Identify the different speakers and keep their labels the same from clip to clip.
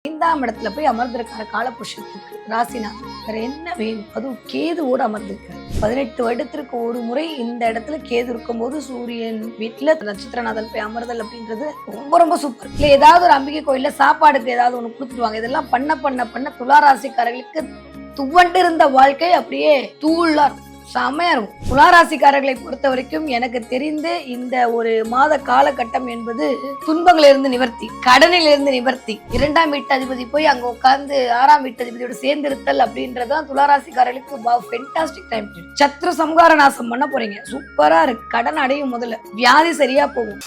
Speaker 1: 5ஆம் இடத்துல போய் அமர்ந்திருக்கிற காலபுருஷத்துக்கு ராசிநாதன் வேற என்ன வேணும்? அதுவும் கேதுவோடு அமர்ந்திருக்காரு. 18 வருடத்திற்கு ஒரு முறை இந்த இடத்துல கேது இருக்கும்போது சூரியன் வீட்டுல நட்சத்திரநாதன் போய் அமர்தல் அப்படின்றது ரொம்ப ரொம்ப சூப்பர். இல்ல ஏதாவது ஒரு அம்பிகை கோயில்ல சாப்பாடுக்கு ஏதாவது ஒண்ணு கொடுத்துருவாங்க. இதெல்லாம் பண்ண துளாராசிக்காரர்களுக்கு துவண்டு இருந்த வாழ்க்கை அப்படியே தூளா இருக்கும். செமையா இருக்கும். துளாராசிக்காரர்களை பொறுத்த வரைக்கும் எனக்கு தெரிந்து இந்த ஒரு மாத காலகட்டம் என்பது துன்பங்களிலிருந்து நிவர்த்தி, கடனிலிருந்து நிவர்த்தி, 2ஆம் வீட்டு அதிபதி போய் அங்க உட்கார்ந்து 6ஆம் வீட்டு அதிபதியோட சேர்ந்திருத்தல் அப்படின்றதான் துளாராசிக்காரர்களுக்கு ஃபென்டாஸ்டிக் டைம். சத்ரு சம்ஹார நாசம் பண்ண போறீங்க. சூப்பரா இருக்கு. கடன் அடையும், முதல்ல வியாதி சரியா போகும்.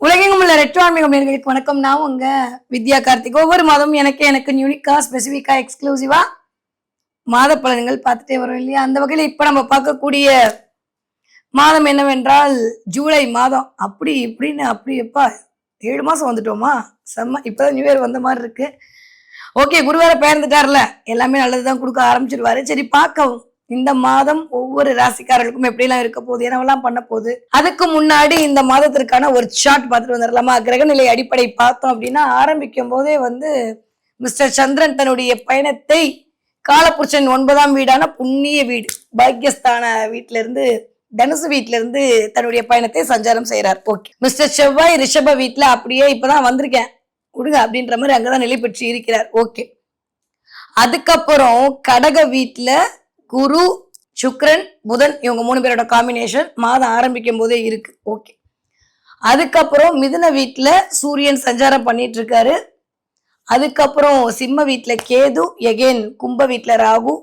Speaker 1: உலகெங்கும் உள்ள ரெட்ரோ ஆன்மீகம் நேயர்களுக்கு வணக்கம். நான் உங்க வித்யா கார்த்திக். ஒவ்வொரு மாதமும் எனக்கு யூனிக்கா ஸ்பெசிபிக்கா எக்ஸ்க்ளூசிவா மாத பலன்கள் பார்த்துட்டே வரும் இல்லையா? அந்த வகையில் இப்ப நம்ம பார்க்கக்கூடிய மாதம் என்னவென்றால் ஜூலை மாதம். அப்படி இப்படின்னு அப்படி எப்பா 7 மாசம் வந்துட்டோமா? செம்ம. இப்பதான் நியூ இயர் வந்த மாதிரி இருக்கு. ஓகே, குரு வேற பெயர்ந்துட்டார்ல, எல்லாமே நல்லதுதான் கொடுக்க ஆரம்பிச்சிருவாரு. சரி, பார்க்கவும் இந்த மாதம் ஒவ்வொரு ராசிக்காரர்களுக்கும் எப்படிலாம் இருக்க போகுது, என்னவெல்லாம் பண்ண போகுது. அதுக்கு முன்னாடி இந்த மாதத்திற்கான ஒரு சார்ட் பார்த்துட்டு வந்துடலாமா? கிரகநிலை அடிப்படை பார்த்தோம் அப்படின்னா ஆரம்பிக்கும் போதே மிஸ்டர் சந்திரன் தன்னுடைய பயணத்தை காலபுருஷன் 9ஆம் வீடான புண்ணிய வீடு பாக்கியஸ்தான வீட்டுல இருந்து தனுசு வீட்டுல இருந்து தன்னுடைய பயணத்தை சஞ்சாரம் செய்யறார். ஓகே, மிஸ்டர் செவ்வாய் ரிஷப வீட்டுல அப்படியே இப்பதான் வந்திருக்கேன் கொடுங்க அப்படின்ற மாதிரி அங்கதான் நிலை பெற்று இருக்கிறார். ஓகே, அதுக்கப்புறம் கடக வீட்டுல குரு சுக்கிரன் புதன் இவங்க 3 பேரோட காம்பினேஷன் மாதம் ஆரம்பிக்கும் போதே இருக்கு. ஓகே, அதுக்கப்புறம் மிதுன வீட்டுல சூரியன் சஞ்சாரம் பண்ணிட்டு இருக்காரு. அதுக்கப்புறம் சிம்ம வீட்டுல கேது, எகெயின் கும்ப வீட்டுல ராகு,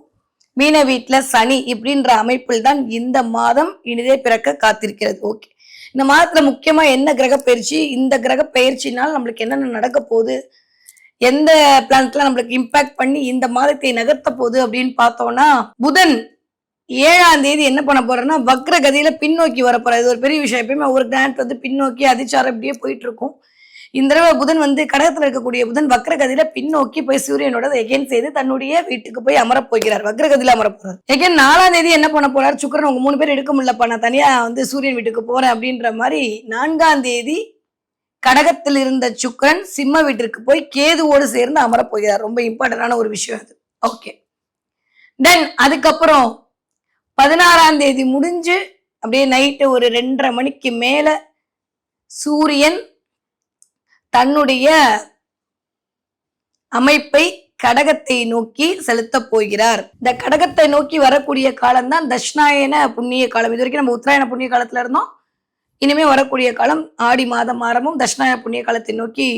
Speaker 1: மீன வீட்டுல சனி இப்படின்ற அமைப்பில் தான் இந்த மாதம் இனிதே பிறக்க காத்திருக்கிறது. ஓகே, இந்த மாதத்துல முக்கியமா என்ன கிரக பயிற்சி, இந்த கிரக பயிற்சினால் நம்மளுக்கு என்னென்ன நடக்க போகுது, எந்த பிளானட்லாம் நம்மளுக்கு இம்பாக்ட் பண்ணி இந்த மாதத்தை நகர்த்த போகுது அப்படின்னு பார்த்தோம்னா, புதன் 7ஆம் தேதி என்ன பண்ண போறேன்னா வக்ர கதியில பின்னோக்கி வரப்போறாரு. இது ஒரு பெரிய விஷயம். எப்பயுமே ஒரு பிளானட் பின்னோக்கி அதிச்சாரம் இப்படியே போயிட்டு இருக்கும். இந்த தடவை புதன் கடகத்துல இருக்கக்கூடிய புதன் வக்ரகதியில பின்னோக்கி போய் சூரியனோட எகெயின் செய்து தன்னுடைய வீட்டுக்கு போய் அமரப் போகிறார். வக்ரகதியில அமரப் போறார். எகெயின் 4ஆம் தேதி என்ன பண்ண போறார்? சுக்கிரன் உங்க 3 பேர் எடுக்க முடியலப்பா, நான் தனியா சூரியன் வீட்டுக்கு போறேன் அப்படின்ற மாதிரி 4ஆம் தேதி கடகத்தில் இருந்த சுக்கிரன் சிம்ம வீட்டிற்கு போய் கேதுவோடு சேர்ந்து அமரப் போகிறார். ரொம்ப இம்பார்ட்டன்டான ஒரு விஷயம் அது. ஓகே, தென் அதுக்கப்புறம் 16ஆம் தேதி முடிஞ்சு அப்படியே நைட்டு ஒரு 2:30 மணிக்கு மேல சூரியன் தன்னுடைய அமைப்பை கடகத்தை நோக்கி செலுத்த போகிறார். இந்த கடகத்தை நோக்கி வரக்கூடிய காலம் தான் தட்சிணாயன புண்ணிய காலம். இது வரைக்கும் நம்ம உத்தராயண புண்ணிய காலத்துல இருந்தோம். இனிமே வரக்கூடிய காலம் ஆடி மாதம் ஆரம்பம் தட்சிணாயன புண்ணிய காலத்தை நோக்கி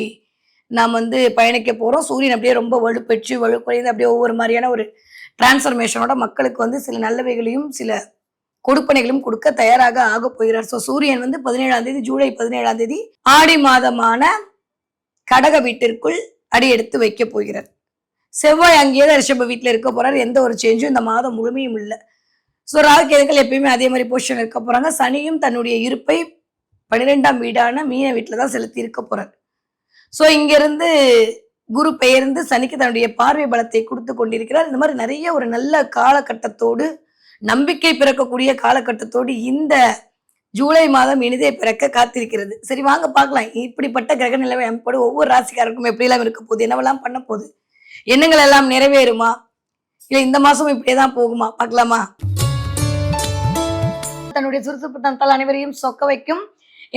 Speaker 1: நாம் பயணிக்க போறோம். சூரியன் அப்படியே ரொம்ப வலுப்பெற்று வலுக்குறைந்து அப்படியே ஒவ்வொரு மாதிரியான ஒரு டிரான்ஸ்ஃபர்மேஷனோட மக்களுக்கு சில நல்லவைகளையும் சில கொடுப்பனைகளும் கொடுக்க தயாராக ஆக போகிறார். ஸோ சூரியன் 17ஆம் தேதி ஜூலை 17ஆம் தேதி ஆடி மாதமான கடக வீட்டிற்குள் அடி எடுத்து வைக்க போகிறார். செவ்வாய் அங்கேயே ரிஷப வீட்டுல இருக்க போறாரு. எந்த ஒரு சேஞ்சும் இந்த மாதம் முழுமையும் இல்லை. ஸோ ராகு கேதுக்கள் எப்பயுமே அதே மாதிரி பொசிஷன் இருக்க போறாங்க. சனியும் தன்னுடைய இருப்பை 12ஆம் வீடான மீன வீட்டுல தான் செலுத்தி இருக்க போறார். ஸோ இங்கிருந்து குரு பெயர்ந்து சனிக்கு தன்னுடைய பார்வை பலத்தை கொடுத்து கொண்டிருக்கிறார். இந்த மாதிரி நிறைய ஒரு நல்ல காலகட்டத்தோடு நம்பிக்கை பிறக்கக்கூடிய காலகட்டத்தோடு இந்த ஜூலை மாதம் இனிதே பிறக்க காத்திருக்கிறது. சரி, வாங்க பார்க்கலாம் இப்படிப்பட்ட கிரக நிலைமை அமைப்போடு ஒவ்வொரு ராசிக்காரருக்கும் எப்படியெல்லாம் இருக்க போகுது, என்னவெல்லாம் பண்ண போகுது, எண்ணங்கள் எல்லாம் நிறைவேறுமா, இல்ல இந்த மாசம் இப்படியேதான் போகுமா பார்க்கலாமா? தன்னுடைய சுறுசுறுப்பு தனத்தால் அனைவரையும் சொக்க வைக்கும்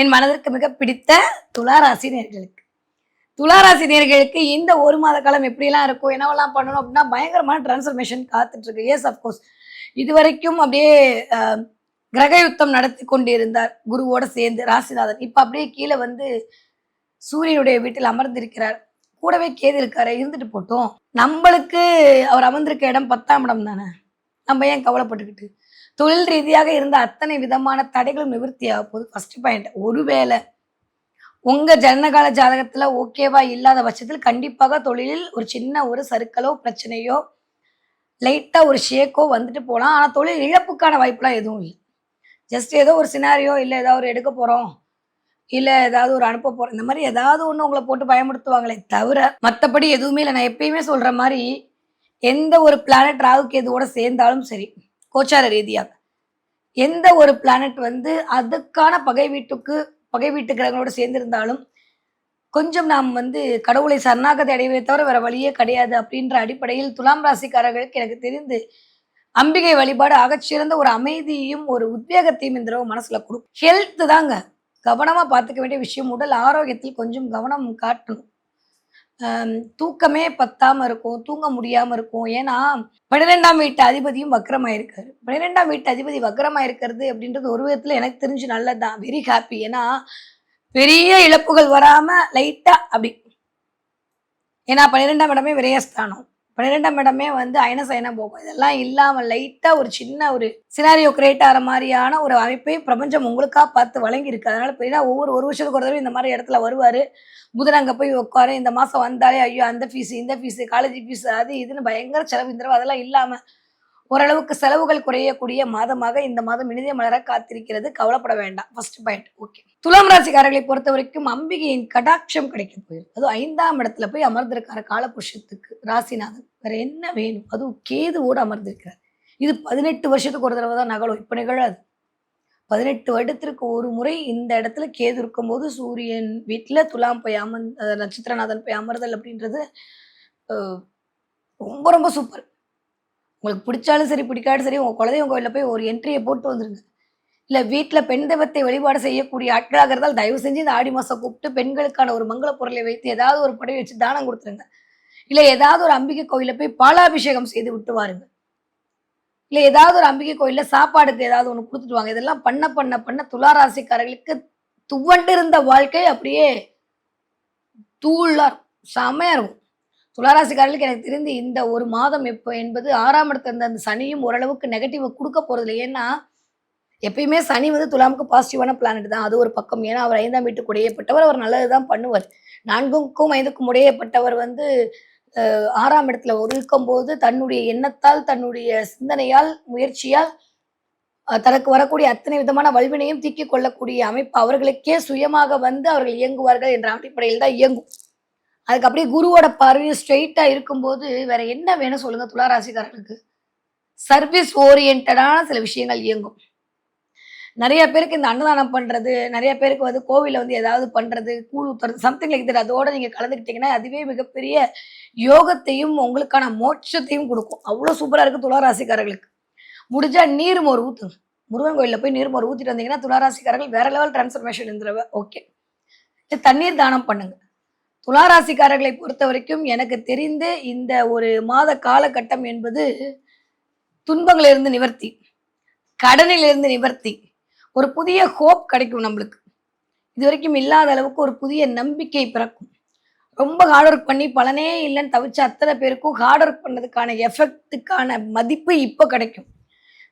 Speaker 1: என் மனதிற்கு மிக பிடித்த துளாராசி நேயர்களுக்கு இந்த ஒரு மாத காலம் எப்படியெல்லாம் இருக்கும், என்னவெல்லாம் பண்ணணும் அப்படின்னா பயங்கரமான டிரான்ஸ்ஃபர்மேஷன் காத்துட்டு இருக்கு. எஸ், அப்கோர்ஸ் இது வரைக்கும் அப்படியே கிரக யுத்தம் நடத்தி கொண்டிருந்தார் குருவோட சேர்ந்து ராசிநாதன். இப்ப அப்படியே கீழே சூரியனுடைய வீட்டில் அமர்ந்திருக்கிறார். கூடவே கேது இருக்காரு. இருந்துட்டு போட்டோம், நம்மளுக்கு அவர் அமர்ந்திருக்க இடம் 10ஆம் இடம் தானே, நம்ம ஏன் கவலைப்பட்டுக்கிட்டு. தொழில் ரீதியாக இருந்த அத்தனை விதமான தடைகளும் நிவர்த்தி ஆக போகுது. ஃபர்ஸ்ட் பாயிண்ட், ஒருவேளை உங்க ஜனனகால ஜாதகத்துல ஓகேவா இல்லாத பட்சத்தில் கண்டிப்பாக தொழிலில் ஒரு சின்ன ஒரு சறுக்கலோ பிரச்சனையோ லைட்டா ஒரு ஷேக்கோ வந்துட்டு போகலாம். ஆனா தொழில் இழப்புக்கான வாய்ப்புலாம் எதுவும் இல்லை. ஜஸ்ட் ஏதோ ஒரு சினாரியோ, இல்லை ஏதாவது ஒரு எடுக்க போறோம், இல்லை ஏதாவது ஒரு அனுப்ப போறோம், இந்த மாதிரி ஏதாவது ஒன்று உங்களை போட்டு பயமுறுத்துவாங்களே தவிர மற்றபடி எதுவுமே இல்லை. நான் எப்பயுமே சொல்ற மாதிரி எந்த ஒரு பிளானட் ராகுக்கு எதுவோட சேர்ந்தாலும் சரி, கோச்சார ரீதியாக எந்த ஒரு பிளானட் அதுக்கான பகை வீட்டு கிரகங்களோட சேர்ந்திருந்தாலும் கொஞ்சம் நாம் வந்து கடவுளை சரணாகதி அடைவதை தவிர வேற வழியே கிடையாது அப்படின்ற அடிப்படையில் துலாம் ராசிக்காரர்களுக்கு எனக்கு தெரிந்து அம்பிகை வழிபாடு ஆகச்சிறந்த ஒரு அமைதியையும் ஒரு உத்வேகத்தையும் இந்த தடவை மனசுல கொடுக்கும். ஹெல்த் தாங்க கவனமா பார்த்துக்க வேண்டிய விஷயம். உடல் ஆரோக்கியத்தில் கொஞ்சம் கவனம் காட்டணும். தூக்கமே பத்தாம இருக்கும், தூங்க முடியாம இருக்கும். ஏன்னா 12ஆம் வீட்டு அதிபதியும் வக்ரமாயிருக்காரு. 12ஆம் வீட்டு அதிபதி வக்ரமாயிருக்கிறது அப்படின்றது ஒரு விதத்துல எனக்கு தெரிஞ்சு நல்லதுதான். Very happy. ஏன்னா பெரிய இழப்புகள் வராம லைட்டா அப்படி. ஏன்னா 12ஆம் இடமே விரயஸ்தானம். 12ஆம் இடமே வந்து அயன சயன போகும். இதெல்லாம் இல்லாம லைட்டா ஒரு சின்ன ஒரு சினாரியோ கிரியேட் ஆகிற மாதிரியான ஒரு அமைப்பை பிரபஞ்சம் உங்களுக்கா பார்த்து வழங்கி இருக்கு. அதனால பெரிய ஒரு வருஷத்துக்கு ஒரு தடவை இந்த மாதிரி இடத்துல வருவாரு. புதன் அங்க போய் உட்காரு. இந்த மாசம் வந்தாலே ஐயோ அந்த ஃபீஸ் இந்த ஃபீஸ் காலேஜ் ஃபீஸ் அது இதுன்னு பயங்கர செலவு. இந்த தடவை அதெல்லாம் இல்லாம ஓரளவுக்கு செலவுகள் குறையக்கூடிய மாதமாக இந்த மாதம் இனிதே மலர காத்திருக்கிறது. கவலைப்பட வேண்டாம். First point okay. துலாம் ராசிக்காரர்களை பொறுத்த வரைக்கும் அம்பிகையின் கடாட்சம் கிடைக்க போயிருக்கு. அதுவும் 5ஆம் இடத்துல போய் அமர்ந்திருக்காரு காலபுருஷத்துக்கு ராசிநாதன். வேற என்ன வேணும்? அதுவும் கேதுவோடு அமர்ந்திருக்கிறார். இது 18 வருஷத்துக்கு ஒரு தடவை தான் நகலும். இப்ப நிகழாது. 18 வருடத்திற்கு ஒரு முறை இந்த இடத்துல கேது இருக்கும்போது சூரியன் வீட்டுல துலாம் போய் நட்சத்திரநாதன் போய் அமர்தல் அப்படின்றது ரொம்ப ரொம்ப சூப்பர். உங்களுக்கு பிடிச்சாலும் சரி பிடிக்காலும் சரி உங்க குலதெய்வம் கோயிலில் போய் ஒரு என்ட்ரியை போட்டு வந்துருங்க. இல்லை வீட்டில் பெண் தெய்வத்தை வழிபாடு செய்யக்கூடிய ஆட்களாக இருந்தால் தயவு செஞ்சு இந்த ஆடி மாதம் கூப்பிட்டு பெண்களுக்கான ஒரு மங்கள பொருளை வைத்து ஏதாவது ஒரு படவை வச்சு தானம் கொடுத்துருங்க. இல்லை ஏதாவது ஒரு அம்பிகை கோயிலில் போய் பாலாபிஷேகம் செய்து விட்டு வாருங்க. இல்லை ஏதாவது ஒரு அம்பிகை கோயிலில் சாப்பாடுக்கு ஏதாவது ஒன்று கொடுத்துட்டு வாங்க. இதெல்லாம் பண்ண பண்ண பண்ண துளாராசிக்காரர்களுக்கு துவண்டு இருந்த வாழ்க்கை அப்படியே தூளாக செமையாக இருக்கும். துளாராசிக்காரர்களுக்கு எனக்கு தெரிந்து இந்த ஒரு மாதம் எப்போ என்பது 6ஆம் இடத்துல இருந்த அந்த சனியும் ஓரளவுக்கு நெகட்டிவ் கொடுக்க போறது இல்லை. ஏன்னா எப்பயுமே சனி வந்து துலாமுக்கு பாசிட்டிவான பிளானட் தான். அது ஒரு பக்கம். ஏன்னா அவர் 5ஆம் வீட்டுக்கு உடையப்பட்டவர். அவர் நல்லது தான் பண்ணுவார். 4க்கும் 5க்கும் உடையப்பட்டவர் வந்து 6ஆம் இடத்துல இருக்கும்போது தன்னுடைய எண்ணத்தால் தன்னுடைய சிந்தனையால் முயற்சியால் தனக்கு வரக்கூடிய அத்தனை விதமான வல்வினையும் தீக்கிக் கொள்ளக்கூடிய அமைப்பு அவர்களுக்கே சுயமாக வந்து அவர்கள் இயங்குவார்கள் என்ற அடிப்படையில் தான் இயங்கும். அதுக்கு அப்படியே குருவோட பார்வையும் ஸ்ட்ரெயிட்டா இருக்கும்போது வேற என்ன வேணும் சொல்லுங்க. துளாராசிக்காரர்களுக்கு சர்வீஸ் ஓரியன்டான சில விஷயங்கள் இயங்கும். நிறைய பேருக்கு இந்த அன்னதானம் பண்றது, நிறைய பேருக்கு வந்து கோவில வந்து ஏதாவது பண்றது, கூழ் ஊத்துறது, சம்திங் லைக் தட் அதோட நீங்க கலந்துக்கிட்டீங்கன்னா அதுவே மிகப்பெரிய யோகத்தையும் உங்களுக்கான மோட்சத்தையும் கொடுக்கும். அவ்வளவு சூப்பரா இருக்கு துளாராசிக்காரர்களுக்கு. முடிஞ்சா நீர்மோர் ஊத்துங்க. முருகன் கோயிலில் போய் நீர்மோர் ஊத்திட்டு வந்தீங்கன்னா துளாராசிக்காரர்கள் வேற லெவல் டிரான்ஸ்ஃபர்மேஷன் இருந்துருவ. ஓகே. தண்ணீர் தானம் பண்ணுங்க. துளாராசிக்காரர்களை பொறுத்த வரைக்கும் எனக்கு தெரிந்து இந்த ஒரு மாத காலகட்டம் என்பது துன்பங்களிலிருந்து நிவர்த்தி, கடனிலிருந்து நிவர்த்தி, ஒரு புதிய ஹோப் கிடைக்கும். நம்மளுக்கு இது வரைக்கும் இல்லாத அளவுக்கு ஒரு புதிய நம்பிக்கை பிறக்கும். ரொம்ப ஹார்ட் ஒர்க் பண்ணி பலனே இல்லைன்னு தவிச்ச அத்தனை பேருக்கும் ஹார்ட் ஒர்க் பண்ணதுக்கான எஃபெக்டுக்கான மதிப்பு இப்போ கிடைக்கும்.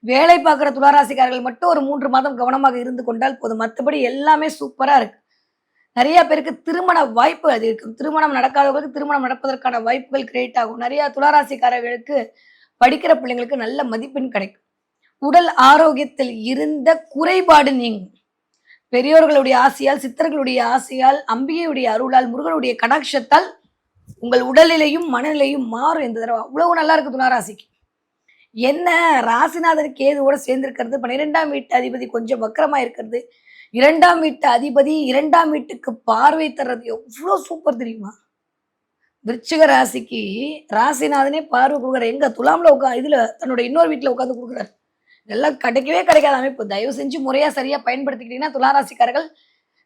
Speaker 1: வேலை பார்க்குற துளாராசிக்காரர்கள் மட்டும் ஒரு 3 மாதம் கவனமாக இருந்து கொண்டால் போதும். மற்றபடி எல்லாமே சூப்பரா இருக்கு. நிறைய பேருக்கு திருமண வாய்ப்பு அது இருக்கும். திருமணம் நடக்காதவர்களுக்கு திருமணம் நடப்பதற்கான வாய்ப்புகள் கிரியேட் ஆகும். நிறைய துளாராசிக்காரர்களுக்கு படிக்கிற பிள்ளைங்களுக்கு நல்ல மதிப்பெண் கிடைக்கும். உடல் ஆரோக்கியத்தில் இருந்த குறைபாடு நீங்கும். பெரியோர்களுடைய ஆசையால், சித்தர்களுடைய ஆசையால், அம்பிகையுடைய அருளால், முருகனுடைய கடாட்சத்தால் உங்கள் உடல்நிலையும் மனநிலையும் மாறும். இந்த தடவை அவ்வளவு நல்லா இருக்கு துளாராசிக்கு. என்ன ராசிநாதன் கேதுவோட சேர்ந்திருக்கிறது, 12ஆம் வீட்டு அதிபதி கொஞ்சம் வக்கரமா இருக்கிறது, 2ஆம் வீட்டு அதிபதி 2ஆம் வீட்டுக்கு பார்வை தர்றது எவ்வளவு சூப்பர் தெரியுமா? விருச்சிக ராசிக்கு ராசிநாதனே பார்வை கொடுக்குறாரு. எங்க துலாம்ல இதுல தன்னோட இன்னொரு வீட்டுல உட்காந்து கொடுக்குறாரு. இதெல்லாம் கிடைக்கவே கிடைக்காத அமைப்பு. தயவு செஞ்சு முறையா சரியா பயன்படுத்திக்கிட்டீங்கன்னா துளாராசிக்காரர்கள்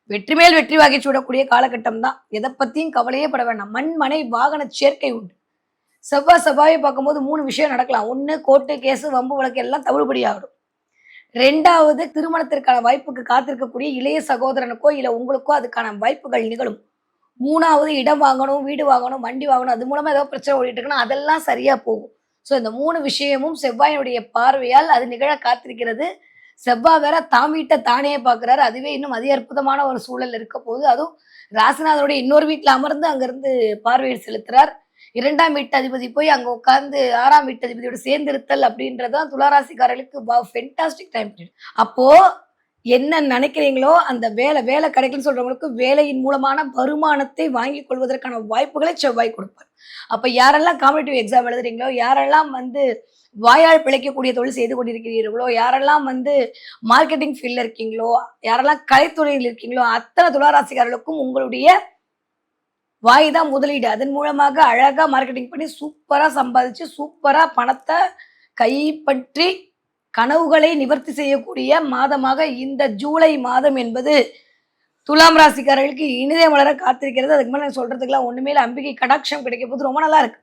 Speaker 1: வெற்றி மேல் வெற்றி வாகி சூடக்கூடிய காலகட்டம் தான். எதை பத்தியும் கவலையே பட வேண்டாம். மண் மனை வாகன சேர்க்கை உண்டு. செவ்வாயை பார்க்கும்போது 3 விஷயம் நடக்கலாம். 1 கோர்ட்டு கேஸு வம்பு வழக்கு எல்லாம் தவிடுபடி ஆகிடும். 2வது திருமணத்திற்கான வாய்ப்புக்கு காத்திருக்கக்கூடிய இளைய சகோதரனுக்கோ இல்லை உங்களுக்கோ அதுக்கான வாய்ப்புகள் நிகழும். 3வது இடம் வாங்கணும், வீடு வாங்கணும், வண்டி வாங்கணும், அது மூலமா ஏதோ பிரச்சனை ஓடிட்டு இருக்குன்னா அதெல்லாம் சரியா போகும். ஸோ இந்த 3 விஷயமும் செவ்வாயினுடைய பார்வையால் அது நிகழ காத்திருக்கிறது. செவ்வாய் வேற தாம் வீட்டை தானே பார்க்குறாரு. அதுவே இன்னும் அதி அற்புதமான ஒரு சூழல் இருக்க போது. அதுவும் ராசிநாதனுடைய இன்னொரு வீட்டில் அமர்ந்து அங்கிருந்து பார்வையில் செலுத்துறார். 2ஆம் வீட்டு அதிபதி போய் அங்க உட்கார்ந்து 6ஆம் வீட்டு அதிபதியோட சேர்ந்திருத்தல் அப்படின்றதான் துளாராசிக்காரர்களுக்கு ஃபென்டாஸ்டிக் டைம். அப்போ என்ன நினைக்கிறீங்களோ அந்த வேலை கிடைக்குன்னு சொல்றவங்களுக்கு வேலையின் மூலமான வருமானத்தை வாங்கி கொள்வதற்கான வாய்ப்புகளை செவ்வாய் கொடுப்பார். அப்ப யாரெல்லாம் காம்படிட்டிவ் எக்ஸாம் எழுதுறீங்களோ, யாரெல்லாம் வந்து வாயால் பிழைக்கக்கூடிய தொழில் செய்து கொண்டிருக்கிறீர்களோ, யாரெல்லாம் வந்து மார்க்கெட்டிங் ஃபீல்ட்ல இருக்கீங்களோ, யாரெல்லாம் கலைத்துறையில் இருக்கீங்களோ, அத்தனை துளாராசிக்காரர்களுக்கும் உங்களுடைய வாய் தான் முதலீடு. அதன் மூலமாக அழகா மார்க்கெட்டிங் பண்ணி சூப்பரா சம்பாதிச்சு, சூப்பரா பணத்த கைப்பற்றி கனவுகளை நிவர்த்தி செய்யக்கூடிய மாதமாக இந்த ஜூலை மாதம் என்பது துலாம் ராசிக்காரர்களுக்கு இனிதே வளர காத்திருக்கிறது. அதுக்கு மேல சொல்றதுக்குலாம் ஒண்ணுமே இல்ல. அம்பிகை கடாட்சம் கிடைக்க போது ரொம்ப நல்லா இருக்கு.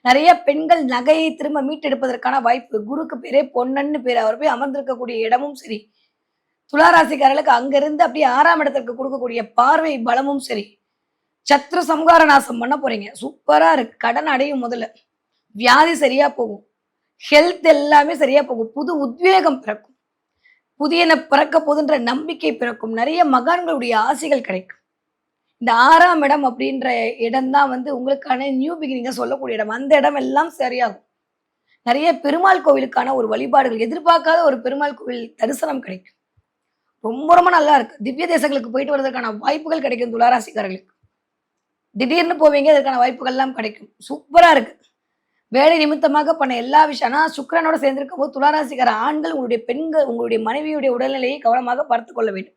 Speaker 1: நிறைய பெண்கள் நகையை திரும்ப மீட்டெடுப்பதற்கான வாய்ப்பு. குருக்கு பேரே பொன்னன்னு பேரு. அவர் போய் அமர்ந்திருக்கக்கூடிய இடமும் சரி, துளாராசிக்காரர்களுக்கு அங்கிருந்து அப்படியே 6ஆம் இடத்திற்கு கொடுக்கக்கூடிய பார்வை பலமும் சரி, சத்ரு சம்ஹார நாசம் பண்ண போறீங்க. சூப்பரா இருக்கு. கடன் அடையும் முதல்ல. வியாதி சரியா போகும். ஹெல்த் எல்லாமே சரியா போகும். புது உத்வேகம் பிறக்கும். புதியன பிறக்க போதுன்ற நம்பிக்கை பிறக்கும். நிறைய மகான்களுடைய ஆசைகள் கிடைக்கும். இந்த 6ஆம் இடம் அப்படின்ற இடம் தான் வந்து உங்களுக்கான நியூ பிகினிங்க சொல்லக்கூடிய இடம். அந்த இடம் எல்லாம் சரியாகும். நிறைய பெருமாள் கோவிலுக்கான ஒரு வழிபாடுகள், எதிர்பார்க்காத ஒரு பெருமாள் கோவில் தரிசனம் கிடைக்கும். ரொம்ப ரொம்ப நல்லா இருக்கு. திவ்ய தேசங்களுக்கு போயிட்டு வருவதற்கான வாய்ப்புகள் கிடைக்கும் துளாராசிக்காரர்களுக்கு. திடீர்னு போவீங்க, அதற்கான வாய்ப்புகள்லாம் கிடைக்கும். சூப்பரா இருக்கு. வேலை நிமித்தமாக பண்ண எல்லா விஷயம். ஆனா சுக்கிரனோட சேர்ந்திருக்கும் போது துளாராசிக்கார ஆண்கள் உங்களுடைய பெண்கள், உங்களுடைய மனைவியுடைய உடல்நிலையை கவனமாக பார்த்துக் கொள்ள வேண்டும்.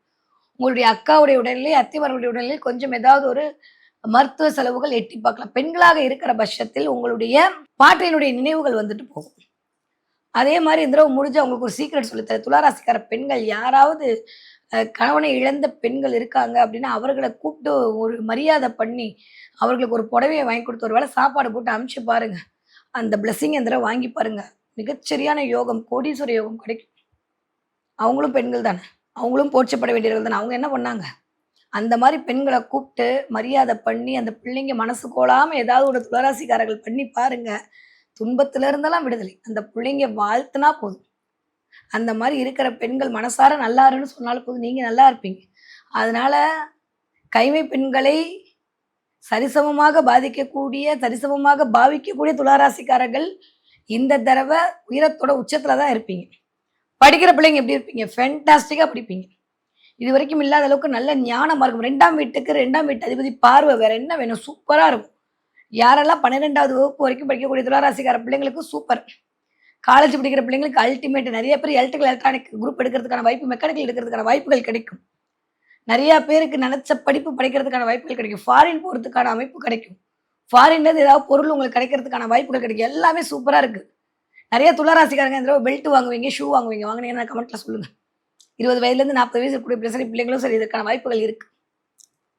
Speaker 1: உங்களுடைய அக்காவுடைய உடல்நிலை, அத்திமார்களுடைய உடல்நிலை கொஞ்சம் ஏதாவது ஒரு மருத்துவ செலவுகள் எட்டி பார்க்கலாம். பெண்களாக இருக்கிற பட்சத்தில் உங்களுடைய பாட்டினுடைய நினைவுகள் வந்துட்டு போகும். அதே மாதிரி இந்த தடவை முடிஞ்ச உங்களுக்கு ஒரு சீக்ரெட் சொல்லித்தரேன். துளாராசிக்கார பெண்கள் யாராவது கணவனை இழந்த பெண்கள் இருக்காங்க அப்படின்னா அவர்களை கூப்பிட்டு ஒரு மரியாதை பண்ணி அவர்களுக்கு ஒரு புடவையை வாங்கி கொடுத்து ஒரு வேளை சாப்பாடு போட்டு அனுப்பிச்சு பாருங்க. அந்த பிளெஸிங் இந்த தடவை வாங்கி பாருங்க. மிகச்சரியான யோகம், கோடீஸ்வர யோகம் கிடைக்கும். அவங்களும் பெண்கள் தானே, அவங்களும் போற்றப்பட வேண்டியவர்கள் தானே. அவங்க என்ன பண்ணாங்க? அந்த மாதிரி பெண்களை கூப்பிட்டு மரியாதை பண்ணி அந்த பிள்ளைங்க மனசு கோலாம ஏதாவது ஒரு துளராசிக்காரர்கள் பண்ணி பாருங்க. துன்பத்துல இருந்தெல்லாம் விடுதலை. அந்த பிள்ளைங்க வாழ்த்துனா போதும். அந்த மாதிரி இருக்கிற பெண்கள் மனசார நல்லாருன்னு சொன்னாலும் போதும், நீங்க நல்லா இருப்பீங்க. அதனால கைமை பெண்களை சரிசமமாக பாதிக்கக்கூடிய, சரிசமமாக பாவிக்கக்கூடிய துளாராசிக்காரர்கள் இந்த தடவை உயரத்தோட உச்சத்துல தான் இருப்பீங்க. படிக்கிற பிள்ளைங்க எப்படி இருப்பீங்க? ஃபேண்டாஸ்டிக்கா படிப்பீங்க. இது வரைக்கும் இல்லாத அளவுக்கு நல்ல ஞானமா இருக்கும். 2ஆம் வீட்டுக்கு 2ஆம் வீட்டு அதிபதி பார்வை, வேற என்ன வேணும்? சூப்பரா இருக்கும். யாரெல்லாம் 12வது வகுப்பு வரைக்கும் படிக்கக்கூடிய துளாராசிக்கார பிள்ளைங்களுக்கு சூப்பர். காலேஜ் படிக்கிற பிள்ளைங்களுக்கு அல்டிமேட். நிறைய பேர் எலக்ட்ரிக்கல் எலக்ட்ரானிக் குரூப் எடுக்கிறதுக்கான வாய்ப்பு, மெக்கானிக்கல் எடுக்கிறதுக்கான வாய்ப்புகள் கிடைக்கும். நிறைய பேருக்கு நினைச்ச படிப்பு படிக்கிறதுக்கான வாய்ப்புகள் கிடைக்கும். ஃபாரின் போறதுக்கான அமைப்பு கிடைக்கும். ஃபாரின்ல இருந்து ஏதாவது பொருள் உங்களுக்கு கிடைக்கிறதுக்கான வாய்ப்புகள் கிடைக்கும். எல்லாமே சூப்பரா இருக்கு. நிறைய துளாராசிக்காரங்க இந்த தடவை பெல்ட் வாங்குவீங்க, ஷூ வாங்குவீங்க. வாங்கினீங்கன்னா கமெண்ட்ல சொல்லுங்க. 20 வயதுலேருந்து 40 வயசு இருக்கக்கூடிய பிரச்சனை பிள்ளைங்களும் சரி இதற்கான வாய்ப்புகள் இருக்கு.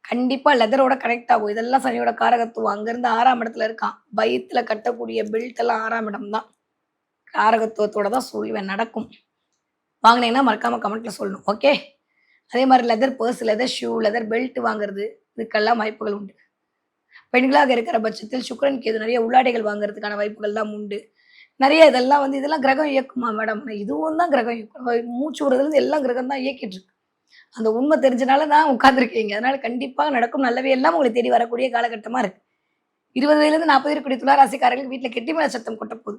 Speaker 1: கண்டிப்பா லெதரோட கனெக்ட் ஆகும். இதெல்லாம் சனியோட காரகத்துவம். அங்கிருந்து 6ஆம் இடத்துல இருக்கான். பயத்துல கட்டக்கூடிய பெல்ட் எல்லாம் 6ஆம் இடம் தான். காரகத்துவத்தோட தான் சொல்லுவேன், நடக்கும். வாங்கினீங்கன்னா மறக்காம கமெண்ட்ல சொல்லணும். ஓகே. அதே மாதிரி leather purse, leather shoe, leather belt வாங்குறது இதுக்கெல்லாம் வாய்ப்புகள் உண்டு. பெண்களாக இருக்கிற பட்சத்தில் சுக்கிரன் கேது நிறைய உள்ளாடைகள் வாங்குறதுக்கான வாய்ப்புகள் தான் உண்டு. நிறைய இதெல்லாம் வந்து இதெல்லாம் கிரகம் இயக்குமா மேடம்? இதுவும் தான் கிரகம் இயக்கும். மூச்சு விடுறதுலேருந்து எல்லாம் கிரகம் தான் இயக்கிட்டு இருக்கு. அந்த உண்மை தெரிஞ்சனால தான் உட்காந்துருக்கீங்க. அதனால கண்டிப்பாக நடக்கும் நல்லவே எல்லாம் உங்களை தேடி வரக்கூடிய காலகட்டமா இருக்கு. 20 வயதுலேருந்து 40 இருக்கக்கூடிய துளாராசிக்காரர்களுக்கு வீட்டில் கெட்டி மேல சத்தம் கொட்ட போகுது.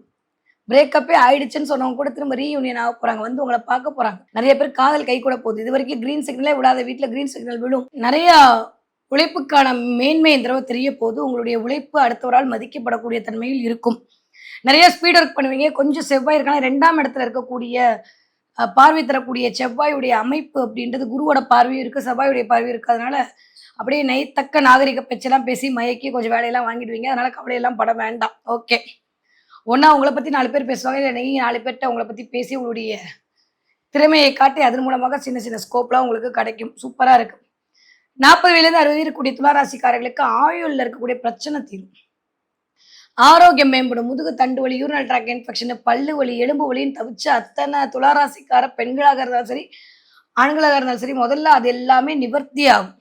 Speaker 1: பிரேக்கப்பே ஆயிடுச்சுன்னு சொன்னவங்க கூட திரும்ப ரீயூனியன் ஆக போறாங்க. வந்து உங்களை பார்க்க போறாங்க. நிறைய பேர் காதல் கை கூட போகுது. இது வரைக்கும் கிரீன் சிக்னலே விடாத வீட்டில் கிரீன் சிக்னல் விடும். நிறைய உழைப்புக்கான மேன்மை இந்த தடவை தெரிய போது. உங்களுடைய உழைப்பு அடுத்தவரால் மதிக்கப்படக்கூடிய தன்மையில் இருக்கும். நிறைய ஸ்பீட் ஒர்க் பண்ணுவீங்க. கொஞ்சம் செவ்வாய் இருக்காங்க. 2ஆம் இடத்துல இருக்கக்கூடிய பார்வை தரக்கூடிய செவ்வாயுடைய அமைப்பு அப்படின்றது குருவோட பார்வையும் இருக்கு, செவ்வாயுடைய பார்வையும் இருக்கு. அதனால அப்படியே நைத்தக்க நாகரிக பேச்செல்லாம் பேசி மயக்கி கொஞ்சம் வேலையெல்லாம் வாங்கிடுவீங்க. அதனால கவலையெல்லாம் பட வேண்டாம். ஓகே. ஒன்னா உங்களை பத்தி 4 பேர் பேசுவாங்க, இல்லை நீங்க 4 பேர்கிட்ட உங்களை பத்தி பேசி உங்களுடைய திறமையை காட்டி அதன் மூலமாக சின்ன சின்ன ஸ்கோப்லாம் உங்களுக்கு கிடைக்கும். சூப்பரா இருக்கு. 40 வயதுலேருந்து 60 இருக்கக்கூடிய துளாராசிக்காரர்களுக்கு ஆயுள்ல இருக்கக்கூடிய பிரச்சனை தீரும். ஆரோக்கியம் மேம்படும். முதுகு தண்டு வலி, யூரினல் ட்ராக் இன்ஃபெக்ஷன், பல்லு வலி, எலும்பு வலின்னு தவிச்சு அத்தனை துளாராசிக்கார பெண்களாக இருந்தாலும் சரி, ஆண்களாக இருந்தாலும் சரி, முதல்ல அது எல்லாமே நிவர்த்தி ஆகும்.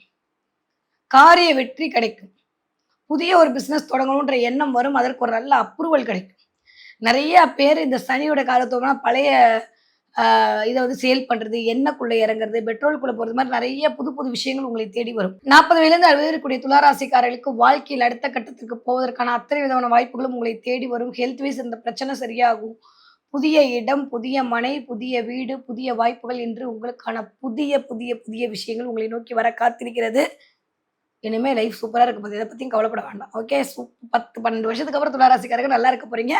Speaker 1: காரிய வெற்றி கிடைக்கும். புதிய ஒரு பிசினஸ் தொடங்கணுன்ற எண்ணம் வரும். அதற்கு ஒரு நல்ல அப்ரூவல் கிடைக்கும். நிறைய பேர் இந்த சனியோட காலத்தோம்னா பழைய இதை வந்து சேல் பண்றது, எண்ணெய்க்குள்ள இறங்குறது, பெட்ரோலுக்குள்ள போறது மாதிரி நிறைய புது புது விஷயங்கள் உங்களை தேடி வரும். 40 வயதுலேருந்து 60 இருக்கக்கூடிய துளாராசிக்காரர்களுக்கு வாழ்க்கையில் அடுத்த கட்டத்திற்கு போவதற்கான அத்தனை விதமான வாய்ப்புகளும் உங்களை தேடி வரும். ஹெல்த் வைஸ் இந்த பிரச்சனை சரியாகும். புதிய இடம், புதிய மனை, புதிய வீடு, புதிய வாய்ப்புகள் என்று உங்களுக்கான புதிய புதிய புதிய விஷயங்கள் உங்களை நோக்கி வர காத்திருக்கிறது. இனிமே லைஃப் சூப்பரா இருக்க போகுது. இதை பத்தியும் கவலைப்பட வேண்டாம். ஓகே. 10-12 வருஷத்துக்கு அப்புறம் துளாராசிக்காரர்கள் நல்லா இருக்க போறீங்க.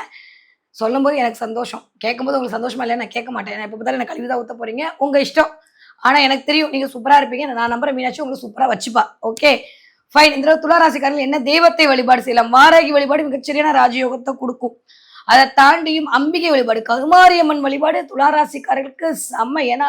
Speaker 1: சொல்லும்போது எனக்கு சந்தோஷம். கேட்கும்போது உங்களுக்கு சந்தோஷமா இல்லையா? நான் கேட்க மாட்டேன். எப்போ பார்த்தாலும் எனக்கு கல்வி தான் ஊற்ற போறீங்க. உங்க இஷ்டம். ஆனா எனக்கு தெரியும் நீங்க சூப்பரா இருப்பீங்க. நான் நம்புறேன் மீனாட்சி உங்களுக்கு சூப்பரா வச்சுப்பா. ஓகே. ஃபைன். இந்த தடவை துளாராசிக்காரர்கள் என்ன தெய்வத்தை வழிபாடு செய்யலாம்? வாராகி வழிபாடு மிகச்சரியான ராஜயோகத்தை கொடுக்கும். அதை தாண்டியும் அம்பிகை வழிபாடு, கருமாரியம்மன் வழிபாடு துளாராசிக்காரர்களுக்கு செம்ம. ஏன்னா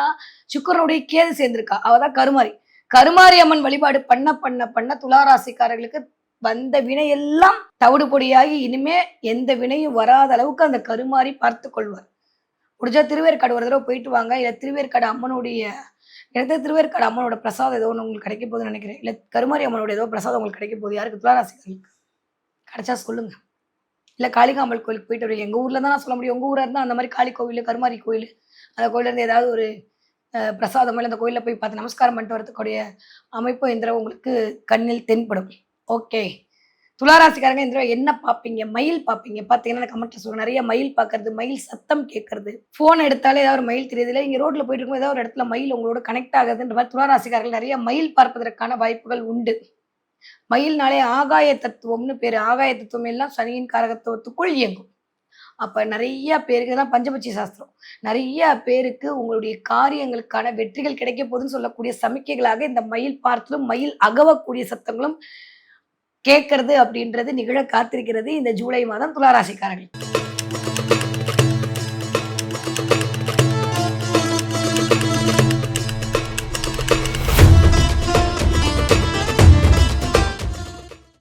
Speaker 1: சுக்கிரனுடைய கேது சேர்ந்திருக்கா, அவதான் கருமாரி. கருமாரியம்மன் வழிபாடு பண்ண பண்ண பண்ண துளாராசிக்காரர்களுக்கு வந்த வினையெல்லாம் தவிடு பொடியாகி இனிமே எந்த வினையும் வராத அளவுக்கு அந்த கருமாரி பார்த்து கொள்வார். முடிஞ்சா திருவேற்காடு ஒரு தடவை போயிட்டு வாங்க. இல்ல திருவேற்காடு அம்மனுடைய திருவேற்காடு அம்மனோட பிரசாதம் ஏதோ ஒன்று உங்களுக்கு கிடைக்க போகுதுன்னு நினைக்கிறேன். இல்ல கருமாரி அம்மனோட ஏதோ பிரசாதம் உங்களுக்கு கிடைக்க போகுது. யாருக்கு? துளாராசிக்காரர்களுக்கு. கிடைச்சா சொல்லுங்க. இல்ல காளிகாம்பல் கோயிலுக்கு போயிட்டு வருவீங்க. எங்க ஊர்ல தான் நான் சொல்ல முடியும். உங்க ஊரா இருந்தா அந்த மாதிரி காளி கோவில், கருமாரி கோயில், அந்த கோயில இருந்து ஏதாவது ஒரு பிரசாதம் அந்த கோயிலில் போய் பார்த்து நமஸ்காரம் பண்ணிட்டு வரதுக்கூடிய அமைப்பு இந்த தடவை உங்களுக்கு கண்ணில் தென்படும். ஓகே. துளாராசிக்காரங்க இந்த தடவை என்ன பார்ப்பீங்க? மயில் பார்ப்பீங்க. பார்த்தீங்கன்னா கமெண்ட்ல சொல்லுங்க. நிறைய மயில் பார்க்கறது, மயில் சத்தம் கேட்கறது, ஃபோன் எடுத்தாலே ஏதாவது ஒரு மயில் தெரியுது. இல்லை இங்கே ரோட்ல போயிட்டு இருக்கும் ஏதாவது ஒரு இடத்துல மயில் உங்களோட கனெக்ட் ஆகுதுன்ற மாதிரி துளாராசிக்காரர்கள் நிறைய மயில் பார்ப்பதற்கான வாய்ப்புகள் உண்டு. மயில்னாலே ஆகாய தத்துவம்னு பேரு. ஆகாய தத்துவம் எல்லாம் சனியின் காரகத்துவத்துக்குள் இயங்கும். அப்ப நிறைய பேருக்கு தான் பஞ்சபட்சி சாஸ்திரம். நிறைய பேருக்கு உங்களுடைய காரியங்களுக்கான வெற்றிகள் கிடைக்க போகுதுன்னு சொல்லக்கூடிய சமிக்கைகளாக இந்த மயில் பார்த்தலும் மயில் அகவக்கூடிய சத்தங்களும் கேட்கறது அப்படின்றது நிகழ காத்திருக்கிறது இந்த ஜூலை மாதம் துளாராசிக்காரர்கள்.